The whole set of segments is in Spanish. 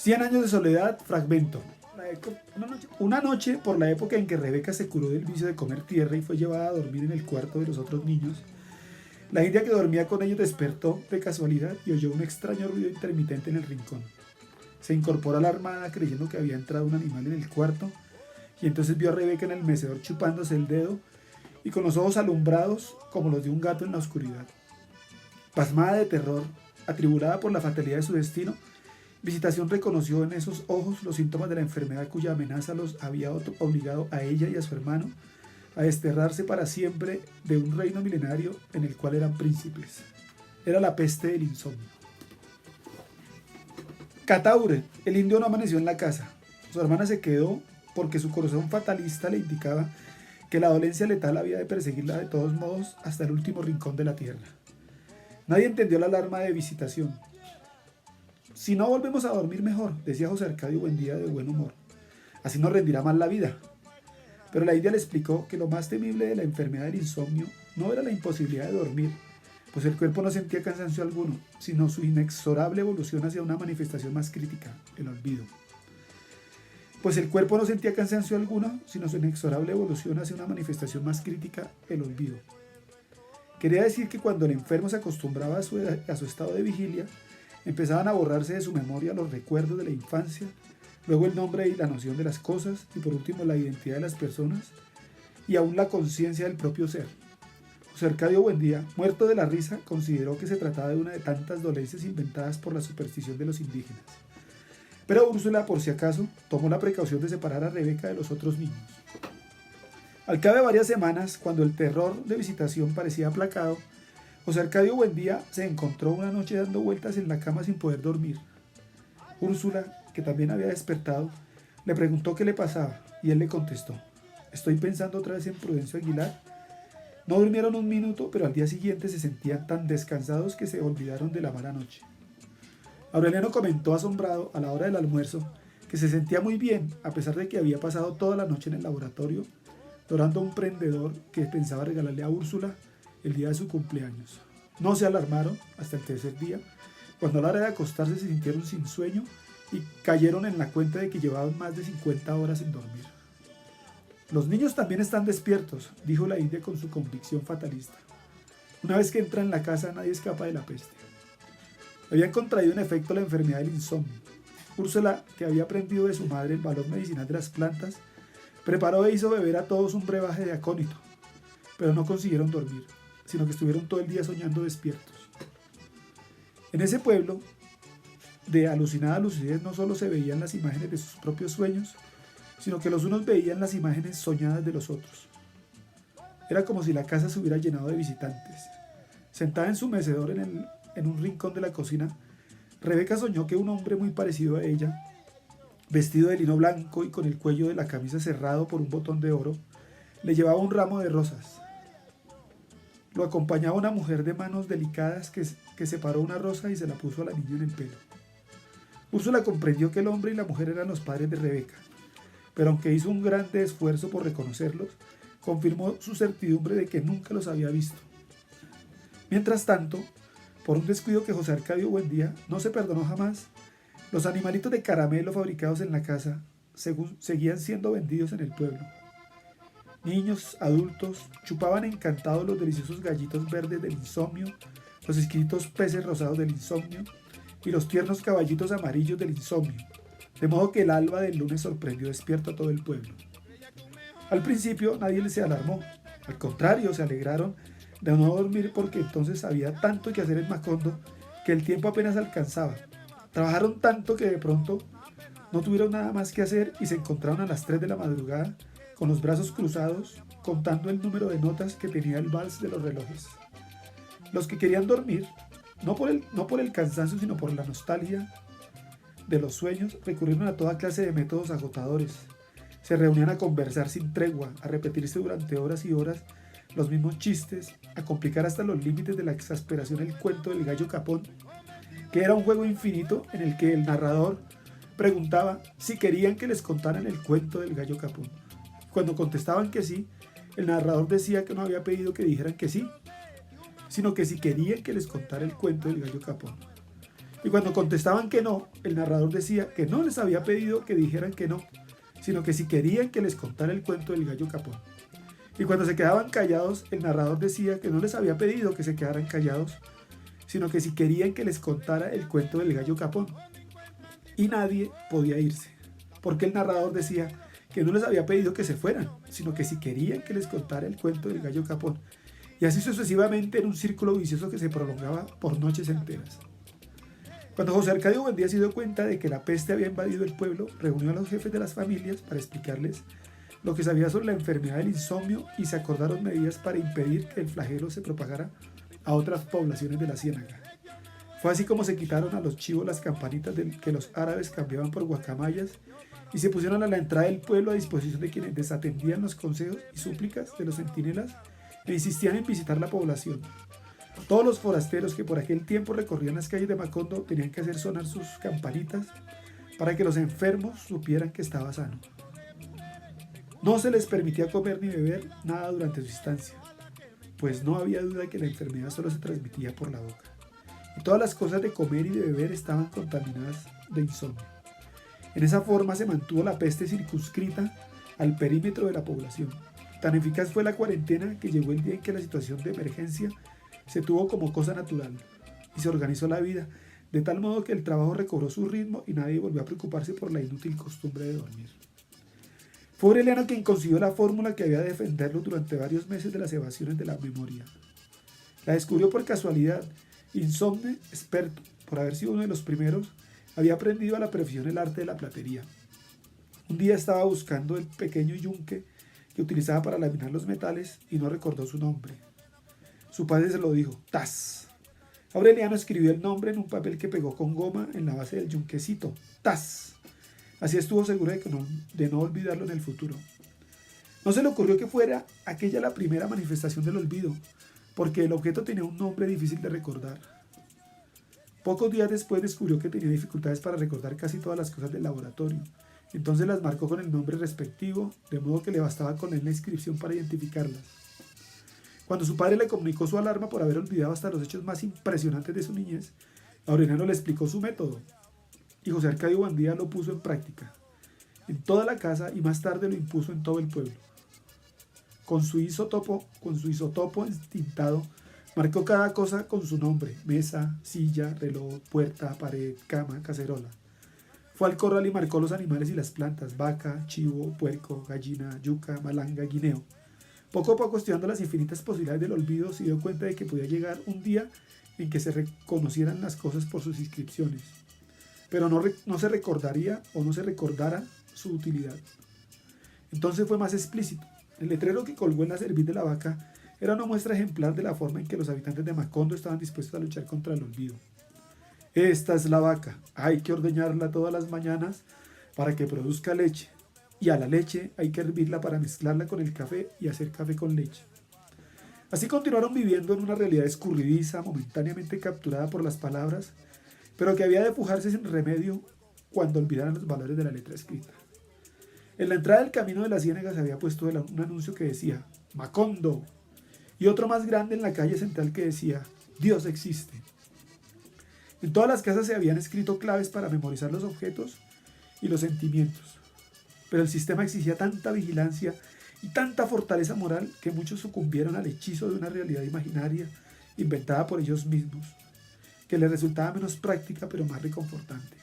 Cien años de soledad, fragmento. Una noche, por la época en que Rebeca se curó del vicio de comer tierra y fue llevada a dormir en el cuarto de los otros niños, la india que dormía con ellos despertó de casualidad y oyó un extraño ruido intermitente en el rincón. Se incorporó alarmada creyendo que había entrado un animal en el cuarto y entonces vio a Rebeca en el mecedor chupándose el dedo y con los ojos alumbrados como los de un gato en la oscuridad. Pasmada de terror, atribulada por la fatalidad de su destino, Visitación reconoció en esos ojos los síntomas de la enfermedad cuya amenaza los había obligado a ella y a su hermano a desterrarse para siempre de un reino milenario en el cual eran príncipes. Era la peste del insomnio. Cataure, el indio no amaneció en la casa. Su hermana se quedó porque su corazón fatalista le indicaba que la dolencia letal había de perseguirla de todos modos hasta el último rincón de la tierra. Nadie entendió la alarma de Visitación. Si no volvemos a dormir mejor, decía José Arcadio Buendía de buen humor. Así nos rendirá más la vida. Pero la india le explicó que lo más temible de la enfermedad del insomnio no era la imposibilidad de dormir, pues el cuerpo no sentía cansancio alguno, sino su inexorable evolución hacia una manifestación más crítica, el olvido. Pues el cuerpo no sentía cansancio alguno, sino su inexorable evolución hacia una manifestación más crítica, el olvido. Quería decir que cuando el enfermo se acostumbraba a su estado de vigilia, empezaban a borrarse de su memoria los recuerdos de la infancia, luego el nombre y la noción de las cosas, y por último la identidad de las personas, y aún la conciencia del propio ser. José Arcadio Buendía, muerto de la risa, consideró que se trataba de una de tantas dolencias inventadas por la superstición de los indígenas. Pero Úrsula, por si acaso, tomó la precaución de separar a Rebeca de los otros niños. Al cabo de varias semanas, cuando el terror de Visitación parecía aplacado, José Arcadio Buendía se encontró una noche dando vueltas en la cama sin poder dormir. Úrsula, que también había despertado, le preguntó qué le pasaba y él le contestó: estoy pensando otra vez en Prudencio Aguilar. No durmieron un minuto, pero al día siguiente se sentían tan descansados que se olvidaron de la mala noche. Aureliano comentó asombrado a la hora del almuerzo que se sentía muy bien a pesar de que había pasado toda la noche en el laboratorio dorando un prendedor que pensaba regalarle a Úrsula el día de su cumpleaños. No se alarmaron hasta el tercer día, cuando a la hora de acostarse se sintieron sin sueño y cayeron en la cuenta de que llevaban más de 50 horas sin dormir. Los niños también están despiertos, dijo la india con su convicción fatalista. Una vez que entra en la casa nadie escapa de la peste. Habían contraído en efecto la enfermedad del insomnio. Úrsula, que había aprendido de su madre el valor medicinal de las plantas, preparó e hizo beber a todos un brebaje de acónito, pero no consiguieron dormir, sino que estuvieron todo el día soñando despiertos. En ese pueblo de alucinada lucidez no solo se veían las imágenes de sus propios sueños, sino que los unos veían las imágenes soñadas de los otros. Era como si la casa se hubiera llenado de visitantes. Sentada en su mecedor en un rincón de la cocina, Rebeca soñó que un hombre muy parecido a ella, vestido de lino blanco y con el cuello de la camisa cerrado por un botón de oro, le llevaba un ramo de rosas. Lo acompañaba una mujer de manos delicadas que separó una rosa y se la puso a la niña en el pelo. Úrsula comprendió que el hombre y la mujer eran los padres de Rebeca, pero aunque hizo un grande esfuerzo por reconocerlos, confirmó su certidumbre de que nunca los había visto. Mientras tanto, por un descuido que José Arcadio Buendía no se perdonó jamás, los animalitos de caramelo fabricados en la casa seguían siendo vendidos en el pueblo. Niños, adultos, chupaban encantados los deliciosos gallitos verdes del insomnio, los exquisitos peces rosados del insomnio y los tiernos caballitos amarillos del insomnio, de modo que el alba del lunes sorprendió despierto a todo el pueblo. Al principio nadie se alarmó, al contrario, se alegraron de no dormir porque entonces había tanto que hacer en Macondo que el tiempo apenas alcanzaba. Trabajaron tanto que de pronto no tuvieron nada más que hacer y se encontraron a las 3 de la madrugada con los brazos cruzados, contando el número de notas que tenía el vals de los relojes. Los que querían dormir, no por el cansancio, sino por la nostalgia de los sueños, recurrieron a toda clase de métodos agotadores. Se reunían a conversar sin tregua, a repetirse durante horas y horas los mismos chistes, a complicar hasta los límites de la exasperación el cuento del gallo capón, que era un juego infinito en el que el narrador preguntaba si querían que les contaran el cuento del gallo capón. Cuando contestaban que sí, el narrador decía que no había pedido que dijeran que sí, sino que si querían que les contara el cuento del gallo capón. Y cuando contestaban que no, el narrador decía que no les había pedido que dijeran que no, sino que si querían que les contara el cuento del gallo capón. Y cuando se quedaban callados, el narrador decía que no les había pedido que se quedaran callados, sino que si querían que les contara el cuento del gallo capón. Y nadie podía irse, porque el narrador decía que no les había pedido que se fueran, sino que si querían que les contara el cuento del gallo capón. Y así sucesivamente en un círculo vicioso que se prolongaba por noches enteras. Cuando José Arcadio Buendía se dio cuenta de que la peste había invadido el pueblo, reunió a los jefes de las familias para explicarles lo que sabía sobre la enfermedad del insomnio y se acordaron medidas para impedir que el flagelo se propagara a otras poblaciones de la ciénaga. Fue así como se quitaron a los chivos las campanitas que los árabes cambiaban por guacamayas y se pusieron a la entrada del pueblo a disposición de quienes desatendían los consejos y súplicas de los centinelas e insistían en visitar la población. Todos los forasteros que por aquel tiempo recorrían las calles de Macondo tenían que hacer sonar sus campanitas para que los enfermos supieran que estaba sano. No se les permitía comer ni beber nada durante su estancia, pues no había duda de que la enfermedad solo se transmitía por la boca. Y todas las cosas de comer y de beber estaban contaminadas de insomnio. En esa forma se mantuvo la peste circunscrita al perímetro de la población. Tan eficaz fue la cuarentena que llegó el día en que la situación de emergencia se tuvo como cosa natural y se organizó la vida, de tal modo que el trabajo recobró su ritmo y nadie volvió a preocuparse por la inútil costumbre de dormir. Fue Aureliano quien consiguió la fórmula que había de defenderlo durante varios meses de las evasiones de la memoria. La descubrió por casualidad. Insomne, experto por haber sido uno de los primeros, había aprendido a la perfección el arte de la platería. Un día estaba buscando el pequeño yunque que utilizaba para laminar los metales y no recordó su nombre. Su padre se lo dijo: ¡Tas! Aureliano escribió el nombre en un papel que pegó con goma en la base del yunquecito. ¡Tas! Así estuvo seguro de no olvidarlo en el futuro. No se le ocurrió que fuera aquella la primera manifestación del olvido, porque el objeto tenía un nombre difícil de recordar. Pocos días después descubrió que tenía dificultades para recordar casi todas las cosas del laboratorio. Entonces las marcó con el nombre respectivo, de modo que le bastaba con él la inscripción para identificarlas. Cuando su padre le comunicó su alarma por haber olvidado hasta los hechos más impresionantes de su niñez, Aureliano le explicó su método, y José Arcadio Buendía lo puso en práctica, en toda la casa, y más tarde lo impuso en todo el pueblo. Con su isotopo entintado, marcó cada cosa con su nombre: mesa, silla, reloj, puerta, pared, cama, cacerola. Fue al corral y marcó los animales y las plantas: vaca, chivo, puerco, gallina, yuca, malanga, guineo. Poco a poco, estudiando las infinitas posibilidades del olvido, se dio cuenta de que podía llegar un día en que se reconocieran las cosas por sus inscripciones, pero no se recordaría o no se recordara su utilidad. Entonces fue más explícito. El letrero que colgó en la cerviz de la vaca era una muestra ejemplar de la forma en que los habitantes de Macondo estaban dispuestos a luchar contra el olvido. Esta es la vaca, hay que ordeñarla todas las mañanas para que produzca leche, y a la leche hay que hervirla para mezclarla con el café y hacer café con leche. Así continuaron viviendo en una realidad escurridiza, momentáneamente capturada por las palabras, pero que había de fujarse sin remedio cuando olvidaran los valores de la letra escrita. En la entrada del camino de la ciénaga se había puesto un anuncio que decía: Macondo, y otro más grande en la calle central que decía: Dios existe. En todas las casas se habían escrito claves para memorizar los objetos y los sentimientos, pero el sistema exigía tanta vigilancia y tanta fortaleza moral que muchos sucumbieron al hechizo de una realidad imaginaria inventada por ellos mismos, que les resultaba menos práctica pero más reconfortante.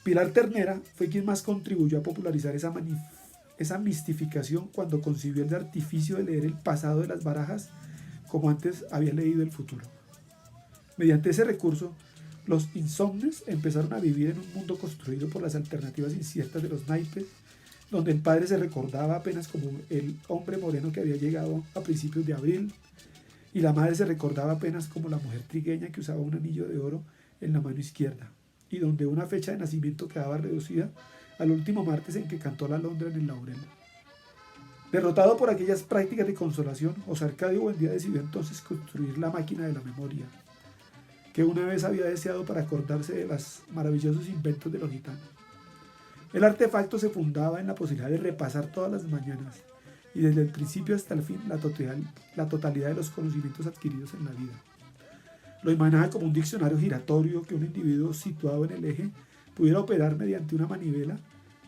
Pilar Ternera fue quien más contribuyó a popularizar esa mistificación cuando concibió el artificio de leer el pasado de las barajas como antes había leído el futuro. Mediante ese recurso, los insomnes empezaron a vivir en un mundo construido por las alternativas inciertas de los naipes, donde el padre se recordaba apenas como el hombre moreno que había llegado a principios de abril, y la madre se recordaba apenas como la mujer trigueña que usaba un anillo de oro en la mano izquierda, y donde una fecha de nacimiento quedaba reducida al último martes en que cantó la alondra en el laurel. Derrotado por aquellas prácticas de consolación, José Arcadio Buendía decidió entonces construir la máquina de la memoria, que una vez había deseado para acordarse de los maravillosos inventos de los gitanos. El artefacto se fundaba en la posibilidad de repasar todas las mañanas, y desde el principio hasta el fin, la totalidad de los conocimientos adquiridos en la vida. Lo imaginaba como un diccionario giratorio que un individuo situado en el eje pudiera operar mediante una manivela,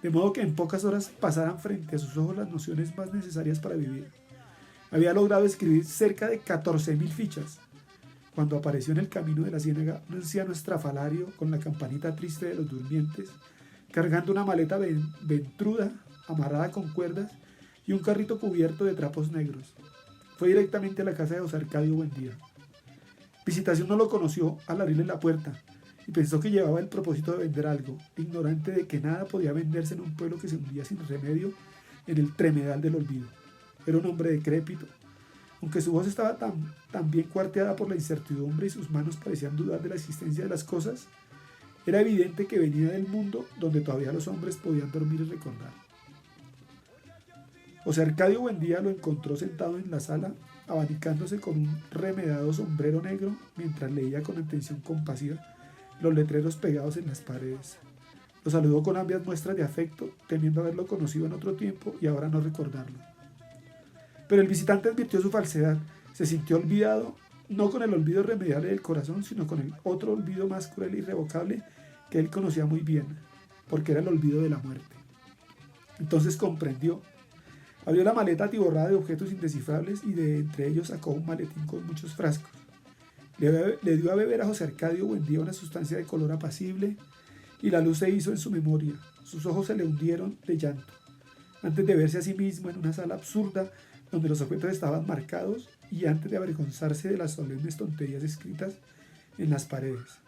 de modo que en pocas horas pasaran frente a sus ojos las nociones más necesarias para vivir. Había logrado escribir cerca de 14.000 fichas, cuando apareció en el camino de la ciénaga un anciano estrafalario con la campanita triste de los durmientes, cargando una maleta ventruda, amarrada con cuerdas, y un carrito cubierto de trapos negros. Fue directamente a la casa de José Arcadio Buendía. Visitación no lo conoció al abrirle la puerta, y pensó que llevaba el propósito de vender algo, ignorante de que nada podía venderse en un pueblo que se hundía sin remedio en el tremedal del olvido. Era un hombre decrépito. Aunque su voz estaba tan bien cuarteada por la incertidumbre y sus manos parecían dudar de la existencia de las cosas, era evidente que venía del mundo donde todavía los hombres podían dormir y recordar. José Arcadio Buendía lo encontró sentado en la sala, abanicándose con un remedado sombrero negro mientras leía con atención compasiva los letreros pegados en las paredes. Lo saludó con amplias muestras de afecto, temiendo haberlo conocido en otro tiempo y ahora no recordarlo. Pero el visitante advirtió su falsedad. Se sintió olvidado, no con el olvido irremediable del corazón, sino con el otro olvido más cruel e irrevocable que él conocía muy bien, porque era el olvido de la muerte. Entonces comprendió. Abrió la maleta atiborrada de objetos indescifrables y de entre ellos sacó un maletín con muchos frascos. Le dio a beber a José Arcadio Buendía una sustancia de color apacible y la luz se hizo en su memoria. Sus ojos se le hundieron de llanto, antes de verse a sí mismo en una sala absurda donde los objetos estaban marcados y antes de avergonzarse de las solemnes tonterías escritas en las paredes.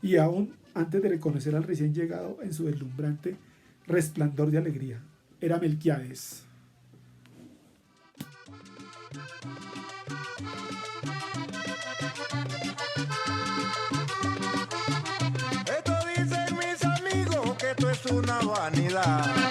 Y aún antes de reconocer al recién llegado en su deslumbrante resplandor de alegría. Era Melquiades. Esto dicen mis amigos que esto es una vanidad.